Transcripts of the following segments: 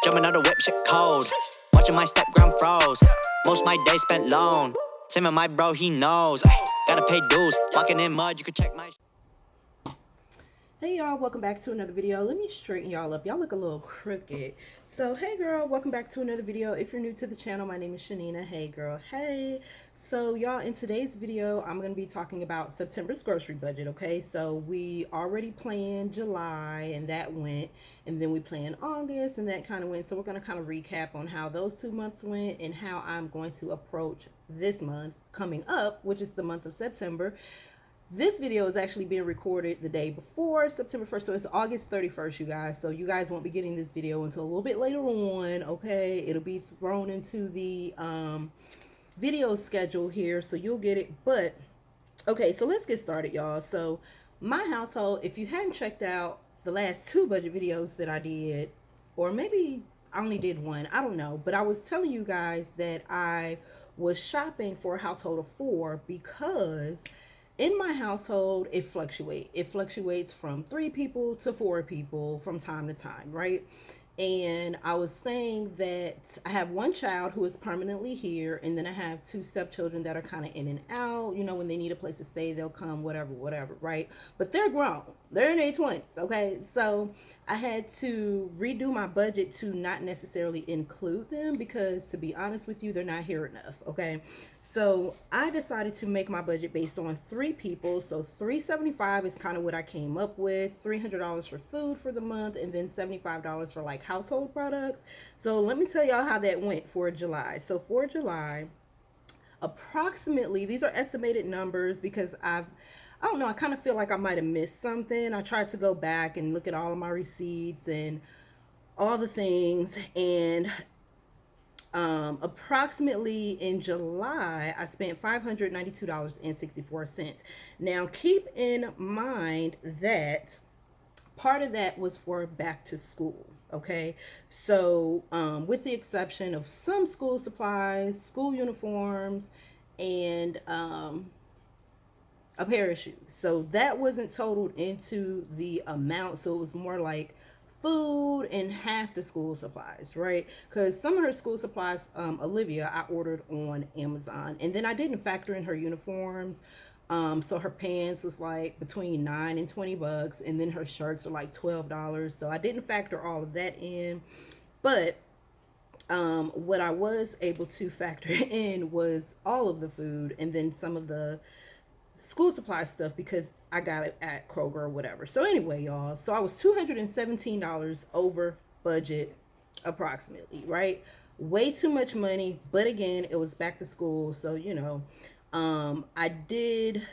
Jumping out the whip, shit cold. Watching my step gram froze. Most my days spent alone. Same with my bro, he knows. Ay, gotta pay dues. Walking in mud, you can check my. Hey y'all, welcome back to another video. Let me straighten y'all up. Y'all look a little crooked. So hey girl, welcome back to another video. If you're new to the channel, my name is Chanina. Hey girl, hey. So y'all, in today's video, I'm going to be talking about September's grocery budget, okay? So we already planned July and that went, and then we planned August and that kind of went. So we're going to kind of recap on how those 2 months went and how I'm going to approach this month coming up, which is the month of September. This video is actually being recorded the day before September 1st, so it's August 31st, you guys. So you guys won't be getting this video until a little bit later on, okay? It'll be thrown into the video schedule here, so you'll get it. But, okay, so let's get started, y'all. So my household, if you hadn't checked out the last 2 budget videos that I did, or maybe I only did one, I don't know. But I was telling you guys that I was shopping for a household of 4 because in my household, it fluctuates from 3 people to 4 people from time to time, right? And I was saying that I have one child who is permanently here, and then I have 2 stepchildren that are kind of in and out. You know, when they need a place to stay, they'll come, whatever, right? But they're grown. They're in their 20s, okay? So I had to redo my budget to not necessarily include them because, to be honest with you, they're not here enough, okay? So I decided to make my budget based on 3 people. So $375 is kind of what I came up with. $300 for food for the month, and then $75 for like household products. So let me tell y'all how that went for July. So for July, approximately, these are estimated numbers because I don't know, I kind of feel like I might have missed something. I tried to go back and look at all of my receipts and all the things, and approximately in July, I spent $592.64. Now, keep in mind that part of that was for back to school, okay? So with the exception of some school supplies, school uniforms, and a pair of shoes. So that wasn't totaled into the amount. So it was more like food and half the school supplies, right? Because some of her school supplies, Olivia, I ordered on Amazon, and then I didn't factor in her uniforms. So her pants was like between $9 and $20, and then her shirts are like $12. So I didn't factor all of that in, but what I was able to factor in was all of the food and then some of the school supply stuff because I got it at Kroger or whatever. So anyway, y'all, so I was $217 over budget approximately, right? Way too much money, but again, it was back to school, so you know, I did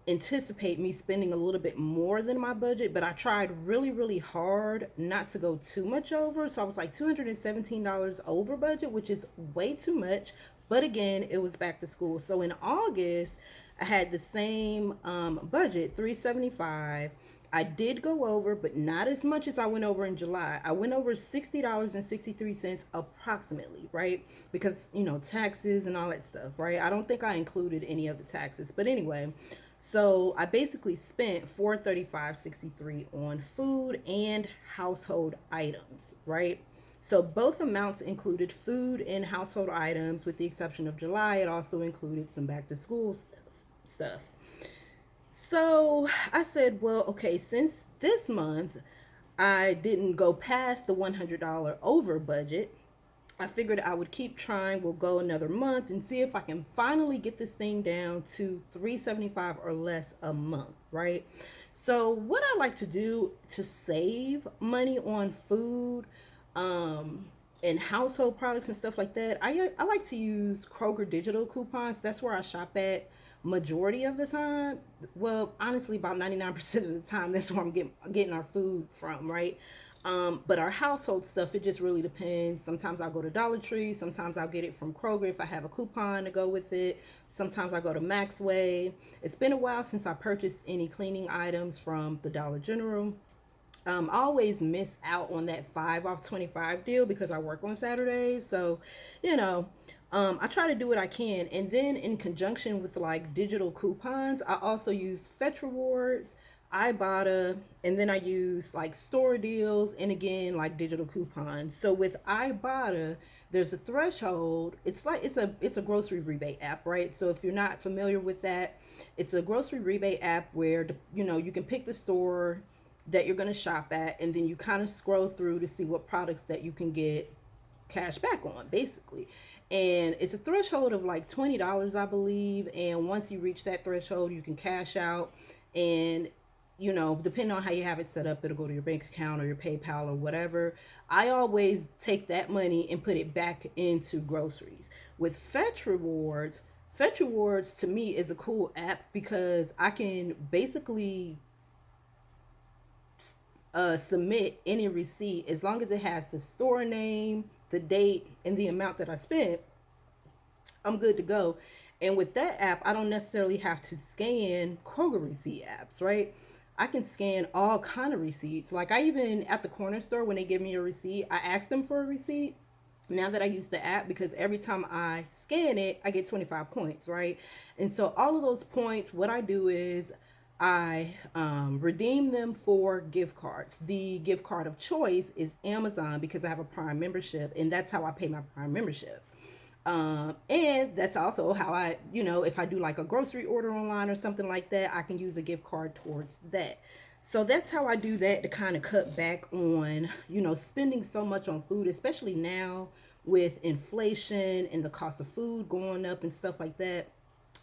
anticipate me spending a little bit more than my budget, but I tried really hard not to go too much over. So I was like $217 over budget, which is way too much, but again, it was back to school. So in August, I had the same budget, $375. I did go over, but not as much as I went over in July. I went over $60.63 approximately, right? Because, you know, taxes and all that stuff, right? I don't think I included any of the taxes. But anyway, so I basically spent $435.63 on food and household items, right? So both amounts included food and household items, with the exception of July. It also included some back to school stuff. So I said, well, okay, since this month I didn't go past the $100 over budget, I figured I would keep trying. We'll go another month and see if I can finally get this thing down to $375 or less a month, right? So what I like to do to save money on food and household products and stuff like that, I like to use Kroger digital coupons. That's where I shop at majority of the time. Well, honestly, about 99% of the time, that's where I'm getting our food from, right? But our household stuff, it just really depends. Sometimes I'll go to Dollar Tree. Sometimes I'll get it from Kroger if I have a coupon to go with it. Sometimes I go to Maxway. It's been a while since I purchased any cleaning items from the Dollar General. I always miss out on that 5 off 25 deal because I work on Saturdays. So, you know, I try to do what I can. And then in conjunction with like digital coupons, I also use Fetch Rewards, Ibotta, and then I use like store deals and again like digital coupons. So with Ibotta, there's a threshold. It's a grocery rebate app, right? So if you're not familiar with that, it's a grocery rebate app where you can pick the store that you're going to shop at, and then you kind of scroll through to see what products that you can get cash back on, basically. And it's a threshold of like $20, I believe, and once you reach that threshold you can cash out. And depending on how you have it set up, it'll go to your bank account or your PayPal or whatever. I always take that money and put it back into groceries. With Fetch Rewards to me is a cool app because I can basically submit any receipt as long as it has the store name, the date, and the amount that I spent. I'm good to go. And with that app, I don't necessarily have to scan Kroger receipt apps, right? I can scan all kind of receipts. Like I even at the corner store when they give me a receipt, I ask them for a receipt. Now that I use the app, because every time I scan it, I get 25 points, right? And so all of those points, what I do is I redeem them for gift cards. The gift card of choice is Amazon because I have a Prime membership, and that's how I pay my Prime membership. And that's also how if I do like a grocery order online or something like that, I can use a gift card towards that. So that's how I do that to kind of cut back on, spending so much on food, especially now with inflation and the cost of food going up and stuff like that.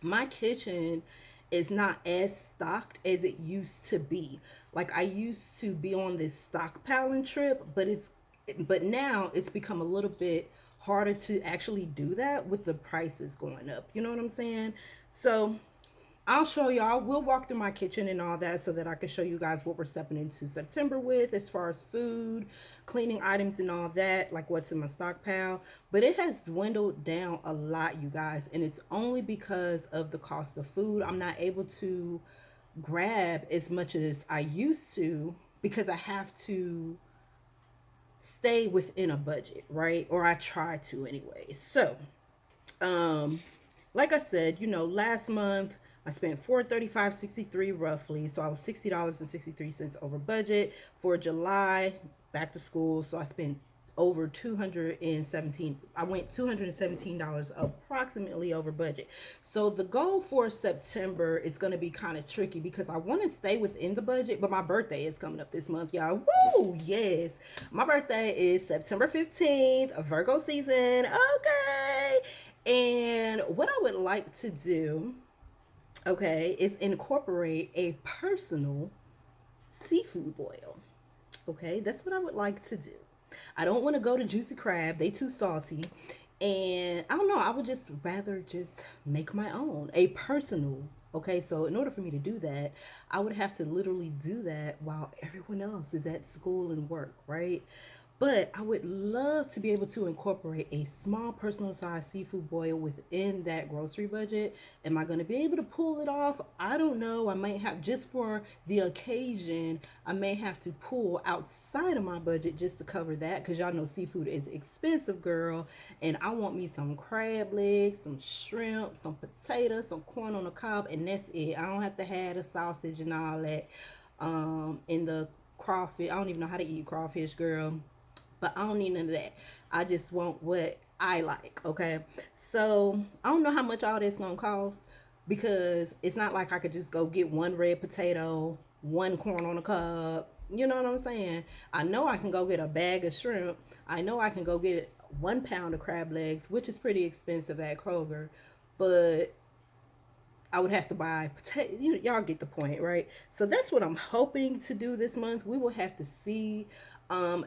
My kitchen is not as stocked as it used to be. Like I used to be on this stockpiling trip, but now it's become a little bit harder to actually do that with the prices going up. You know what I'm saying? So I'll show y'all. We'll walk through my kitchen and all that so that I can show you guys what we're stepping into September with as far as food, cleaning items and all that, like what's in my stockpile. But it has dwindled down a lot, you guys, and it's only because of the cost of food. I'm not able to grab as much as I used to because I have to stay within a budget, right? Or I try to anyway. So, um, like I said, last month I spent $435.63 roughly, so I was $60.63 over budget. For July, back to school, so I spent over 217. I went $217 approximately over budget. So the goal for September is going to be kind of tricky because I want to stay within the budget, but my birthday is coming up this month, y'all. Woo! Yes. My birthday is September 15th, Virgo season. Okay. And what I would like to do, okay, is incorporate a personal seafood boil. Okay, that's what I would like to do. I don't want to go to Juicy Crab, they too salty. And I don't know, I would just rather just make my own, a personal. Okay, so in order for me to do that, I would have to literally do that while everyone else is at school and work, right? But I would love to be able to incorporate a small personal size seafood boil within that grocery budget. Am I going to be able to pull it off? I don't know. I might have, just for the occasion, I may have to pull outside of my budget just to cover that because y'all know seafood is expensive, girl. And I want me some crab legs, some shrimp, some potatoes, some corn on the cob, and that's it. I don't have to have the sausage and all that. In the crawfish, I don't even know how to eat crawfish, girl, but I don't need none of that. I just want what I like, okay? So I don't know how much all this gonna cost because it's not like I could just go get one red potato, one corn on the cob. You know what I'm saying? I know I can go get a bag of shrimp. I know I can go get 1 pound of crab legs, which is pretty expensive at Kroger, but I would have to buy potato. Y'all get the point, right? So that's what I'm hoping to do this month. We will have to see.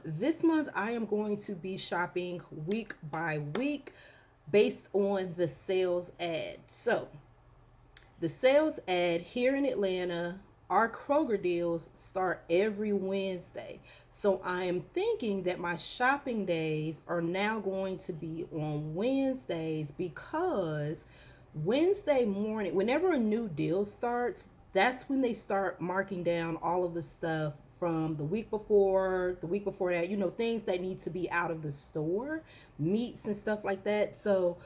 This month I am going to be shopping week by week based on the sales ad. So the sales ad here in Atlanta, our Kroger deals start every Wednesday. So I am thinking that my shopping days are now going to be on Wednesdays because Wednesday morning, whenever a new deal starts, that's when they start marking down all of the stuff from the week before that, things that need to be out of the store, meats and stuff like that. So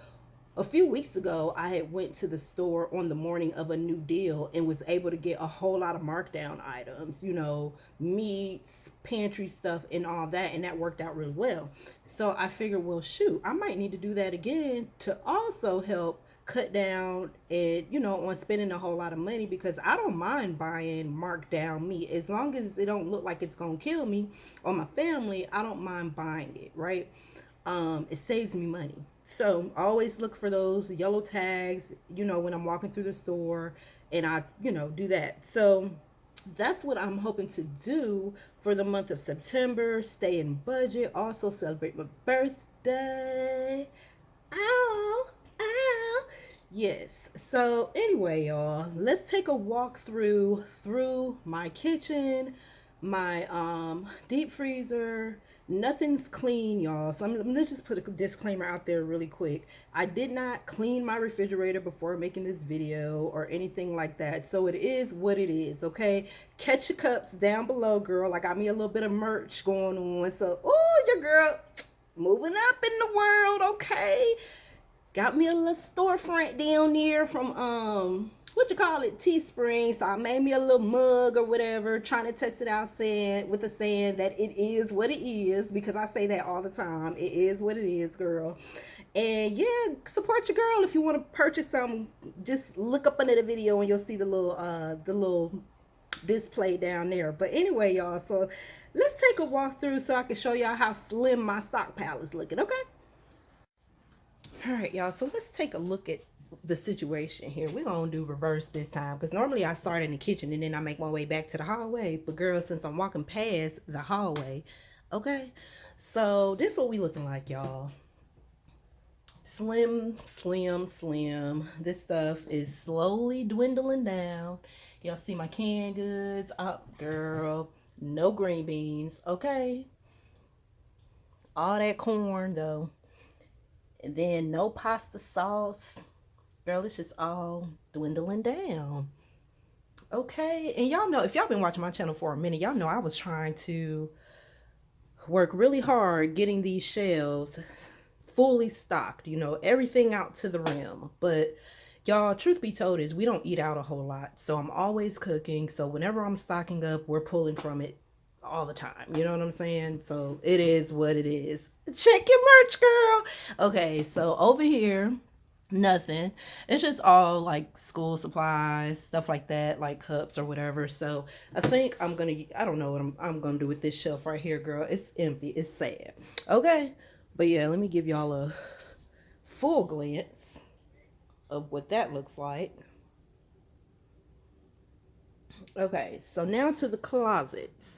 a few weeks ago, I had went to the store on the morning of a new deal and was able to get a whole lot of markdown items, you know, meats, pantry stuff, and all that, and that worked out really well. So I figured, well, shoot, I might need to do that again to also help cut down and, you know, on spending a whole lot of money, because I don't mind buying marked down meat as long as it don't look like it's gonna kill me or my family. I don't mind buying it, right? It saves me money. So I always look for those yellow tags, you know, when I'm walking through the store, and I, you know, do that. So that's what I'm hoping to do for the month of September. Stay in budget, also celebrate my birthday. Ow, ow. Yes. So anyway, y'all, let's take a walk through my kitchen, my deep freezer. Nothing's clean, y'all. So I'm gonna just put a disclaimer out there really quick. I did not clean my refrigerator before making this video or anything like that. So it is what it is, okay? Catch your cups down below, girl. I got me a little bit of merch going on. So, oh, your girl moving up in the world, okay? Got me a little storefront down there from what you call it, Teespring. So I made me a little mug or whatever, trying to test it out, saying with the saying that it is what it is, because I say that all the time. It is what it is, girl. And yeah, support your girl. If you want to purchase some, just look up under the video and you'll see the little display down there. But anyway, y'all, so let's take a walk through so I can show y'all how slim my stockpile is looking, okay? All right, y'all, so let's take a look at the situation here. We're gonna do reverse this time, because normally I start in the kitchen and then I make my way back to the hallway. But girl, since I'm walking past the hallway, okay, so this is what we looking like, y'all. Slim, slim, slim. This stuff is slowly dwindling down. Y'all see my canned goods up, girl. No green beans, okay? All that corn though. And then no pasta sauce. Girl, it's just all dwindling down. Okay, and y'all know, if y'all been watching my channel for a minute, y'all know I was trying to work really hard getting these shelves fully stocked, you know, everything out to the rim. But y'all, truth be told is we don't eat out a whole lot. So I'm always cooking. So whenever I'm stocking up, we're pulling from it all the time. You know what I'm saying? So it is what it is. Check your merch, girl. Okay, so over here, nothing. It's just all like school supplies, stuff like that, like cups or whatever. So I think I don't know what I'm gonna do with this shelf right here, girl. It's empty. It's sad. Okay, but yeah, let me give y'all a full glance of what that looks like. Okay, so now to the closets.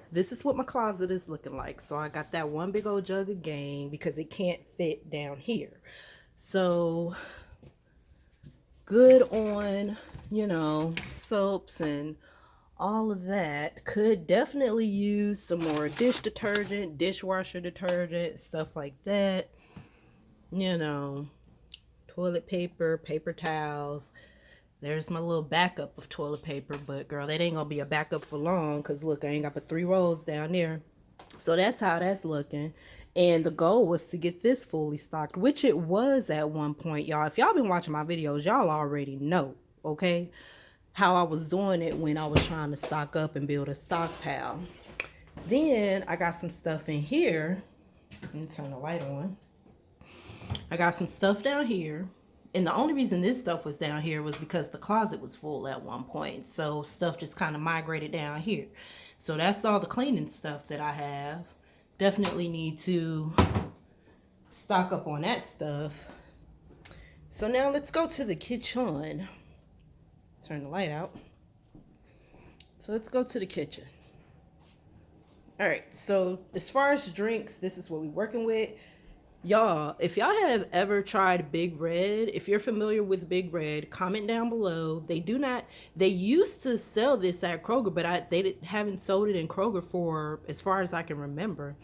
This is what my closet is looking like. So I got that one big old jug of Gain because it can't fit down here. So good on, you know, soaps and all of that. Could definitely use some more dish detergent, dishwasher detergent, stuff like that. You know, toilet paper, paper towels. There's my little backup of toilet paper, but girl, that ain't gonna be a backup for long, because look, I ain't got but 3 rolls down there. So that's how that's looking. And the goal was to get this fully stocked, which it was at one point, y'all. If y'all been watching my videos, y'all already know, okay, how I was doing it when I was trying to stock up and build a stockpile. Then I got some stuff in here. Let me turn the light on. I got some stuff down here. And the only reason this stuff was down here was because the closet was full at one point. So stuff just kind of migrated down here. So that's all the cleaning stuff that I have. Definitely need to stock up on that stuff. So now let's go to the kitchen. Turn the light out. So let's go to the kitchen. All right, so as far as drinks, this is what we're working with. Y'all, if y'all have ever tried Big Red, if you're familiar with Big Red, comment down below. They used to sell this at Kroger, but they haven't sold it in Kroger for as far as I can remember.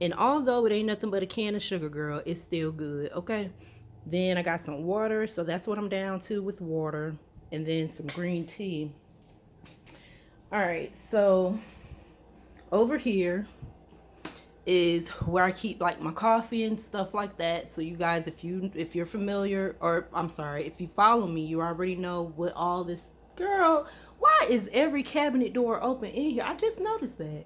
And although it ain't nothing but a can of sugar, girl, it's still good, okay? Then I got some water, so that's what I'm down to with water. And then some green tea. All right, so over here, is where I keep like my coffee and stuff like that. So you guys, if you're familiar, or I'm sorry, if you follow me, you already know what all this. Girl, why is every cabinet door open in here? I just noticed that.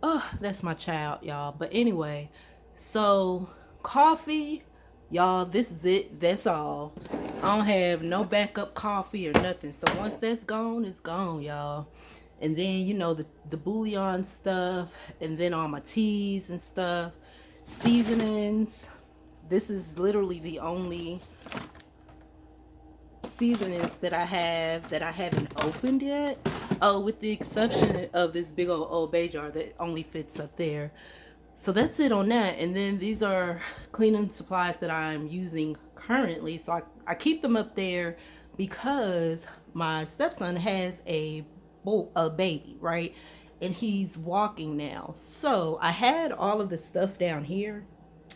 Oh, that's my child, y'all. But anyway, so coffee, y'all, this is it. That's all. I don't have no backup coffee or nothing. So once that's gone, it's gone, y'all. And then, you know, the bouillon stuff, and then all my teas and stuff, seasonings. This is literally the only seasonings that I haven't opened yet. Oh, with the exception of this big old bay jar that only fits up there. So that's it on that. And then these are cleaning supplies that I'm using currently. So I keep them up there because my stepson has a baby, right? And he's walking now. So I had all of the stuff down here,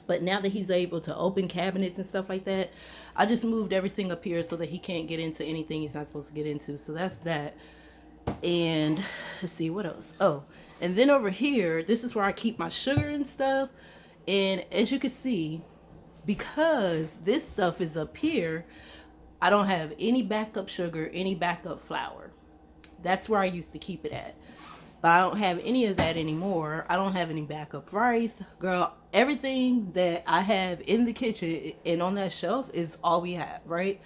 but now that he's able to open cabinets and stuff like that, I just moved everything up here so that he can't get into anything he's not supposed to get into. So that's that. And let's see what else. Oh, and then over here, this is where I keep my sugar and stuff. And as you can see, because this stuff is up here, I don't have any backup sugar, any backup flour. That's where I used to keep it at. But I don't have any of that anymore. I don't have any backup rice. Girl, everything that I have in the kitchen and on that shelf is all we have, right?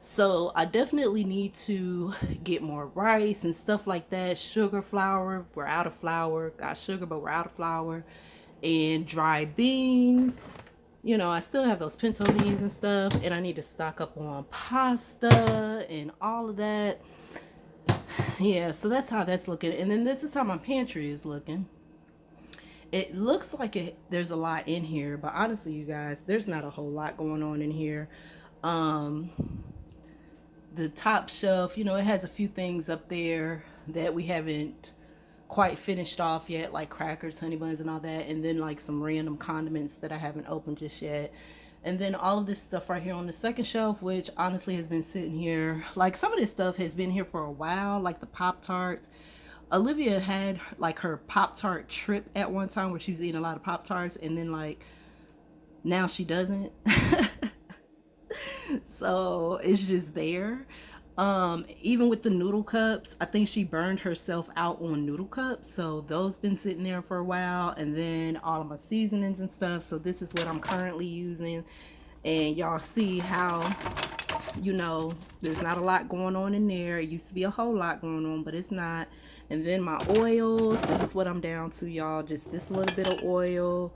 So I definitely need to get more rice and stuff like that. Sugar, flour, we're out of flour. Got sugar, but we're out of flour. And dried beans. You know, I still have those pinto beans and stuff. And I need to stock up on pasta and all of that. Yeah, so that's how that's looking. And then this is how my pantry is looking. It looks like there's a lot in here, but honestly, you guys, there's not a whole lot going on in here. The top shelf, you know, it has a few things up there that we haven't quite finished off yet, like crackers, honey buns, and all that. And then like some random condiments that I haven't opened just yet. And then all of this stuff right here on the second shelf, which honestly has been sitting here. Like some of this stuff has been here for a while, like the Pop-Tarts. Olivia had like her Pop-Tart trip at one time where she was eating a lot of Pop-Tarts, and then like now she doesn't. So it's just there. Even with the noodle cups, I think she burned herself out on noodle cups, so those been sitting there for a while. And then all of my seasonings and stuff, so this is what I'm currently using. And y'all see how, you know, there's not a lot going on in there. It used to be a whole lot going on, but it's not. And then my oils, this is what I'm down to, y'all. Just this little bit of oil,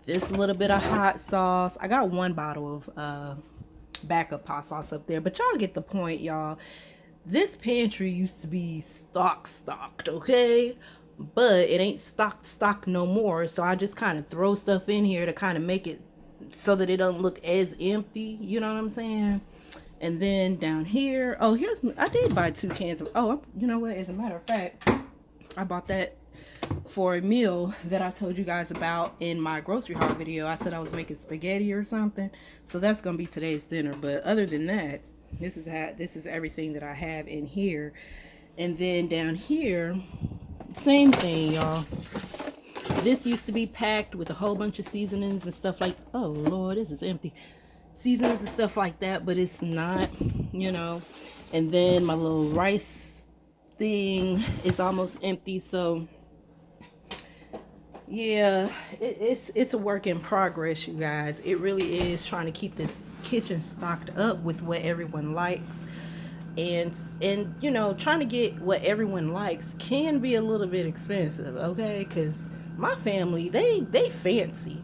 this little bit of hot sauce. I got one bottle of backup hot sauce up there, but y'all get the point, y'all. This pantry used to be stocked, okay, but it ain't stocked no more. So I just kind of throw stuff in here to kind of make it so that it don't look as empty, you know what I'm saying? And then down here, oh, I did buy 2 cans of, you know what, as a matter of fact, I bought that for a meal that I told you guys about in my grocery haul video. I said I was making spaghetti or something, so that's gonna be today's dinner. But other than that, this is everything that I have in here. And then down here, same thing, y'all. This used to be packed with a whole bunch of seasonings and stuff like, oh Lord, this is empty. Seasonings and stuff like that, but it's not, you know. And then my little rice thing is almost empty, so yeah, it's a work in progress, you guys. It really is, trying to keep this kitchen stocked up with what everyone likes. And you know, trying to get what everyone likes can be a little bit expensive, okay? Because my family, they fancy.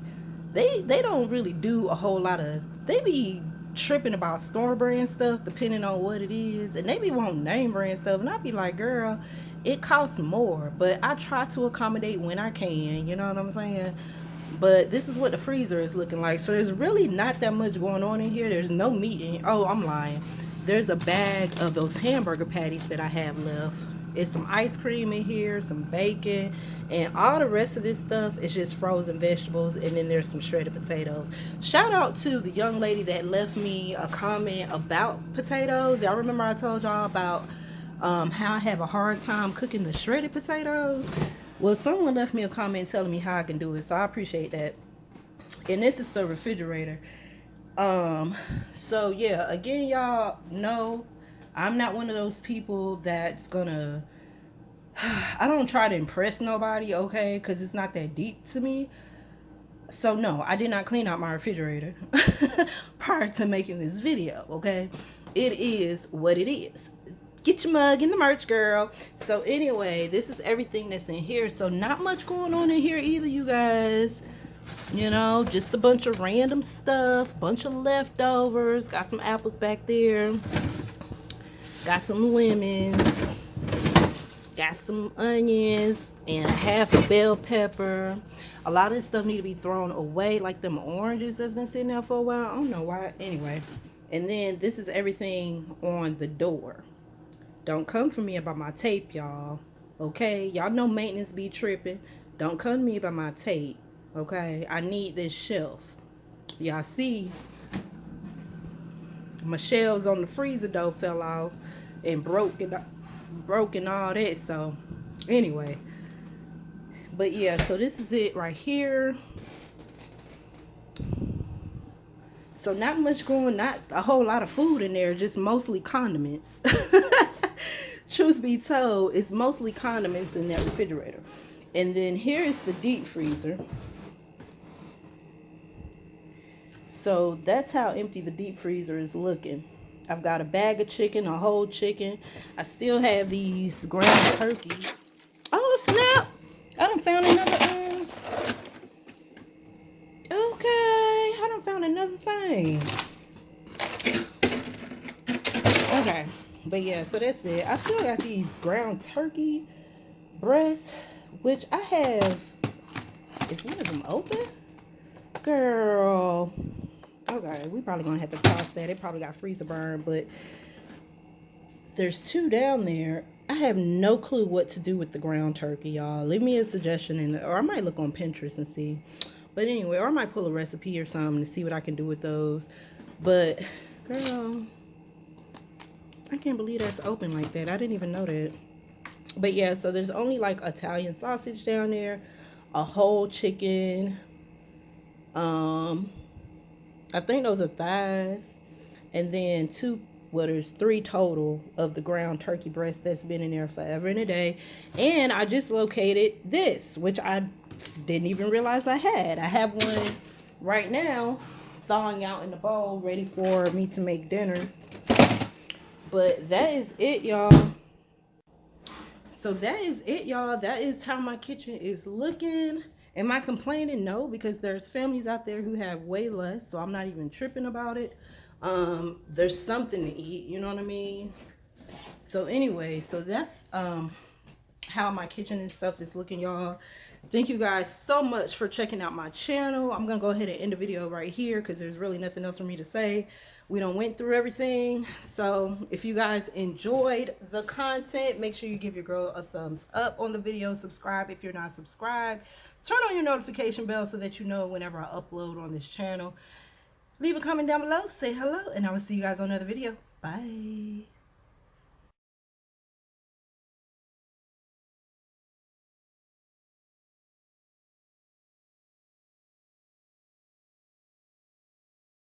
They don't really do a whole lot of, they be tripping about store brand stuff depending on what it is, and they be wanting name brand stuff, and I be like, girl, it costs more, but I try to accommodate when I can, you know what I'm saying? But this is what the freezer is looking like. So there's really not that much going on in here. There's no meat in, oh, I'm lying. There's a bag of those hamburger patties that I have left. It's some ice cream in here, some bacon, and all the rest of this stuff is just frozen vegetables. And then there's some shredded potatoes. Shout out to the young lady that left me a comment about potatoes. Y'all remember I told y'all about how I have a hard time cooking the shredded potatoes? Well, someone left me a comment telling me how I can do it, so I appreciate that. And this is the refrigerator. So yeah, again, y'all know I'm not one of those people that's gonna I don't try to impress nobody, okay? Because it's not that deep to me. So no, I did not clean out my refrigerator prior to making this video, okay? It is what it is. Get your mug in the merch, girl. So anyway, this is everything that's in here. So not much going on in here either, you guys. You know, just a bunch of random stuff, bunch of leftovers. Got some apples back there. Got some lemons. Got some onions and a half a bell pepper. A lot of this stuff need to be thrown away, like them oranges that's been sitting there for a while. I don't know why. Anyway, and then this is everything on the door. Don't come for me about my tape, y'all. Okay? Y'all know maintenance be tripping. Don't come to me about my tape. Okay? I need this shelf. Y'all see my shelves on the freezer door fell off and broke and all that. So anyway, but yeah, so this is it right here. So not much going, not a whole lot of food in there, just mostly condiments. Truth be told, it's mostly condiments in that refrigerator. And then here is the deep freezer. So that's how empty the deep freezer is looking. I've got a bag of chicken, a whole chicken. I still have these ground turkeys. Oh, snap. I done found another, okay. I done found another thing. Okay. But yeah, so that's it. I still got these ground turkey breasts, which I have. Is one of them open? Girl. Okay, we probably gonna have to toss that. It probably got freezer burn, but there's two down there. I have no clue what to do with the ground turkey, y'all. Leave me a suggestion, or I might look on Pinterest and see. But anyway, or I might pull a recipe or something to see what I can do with those. But girl, I can't believe that's open like that. I didn't even know that. But yeah, so there's only like Italian sausage down there, a whole chicken, I think those are thighs, and then there's 3 total of the ground turkey breast that's been in there forever and a day. And I just located this, which I didn't even realize I had. I have one right now thawing out in the bowl, ready for me to make dinner. But that is it, y'all. So that is it, y'all. That is how my kitchen is looking. Am I complaining? No, because there's families out there who have way less, so I'm not even tripping about it. There's something to eat, you know what I mean? So anyway, so that's how my kitchen and stuff is looking, y'all. Thank you guys so much for checking out my channel. I'm gonna go ahead and end the video right here because there's really nothing else for me to say. We done went through everything. So if you guys enjoyed the content, make sure you give your girl a thumbs up on the video. Subscribe if you're not subscribed. Turn on your notification bell so that you know whenever I upload on this channel. Leave a comment down below, say hello, and I will see you guys on another video. Bye.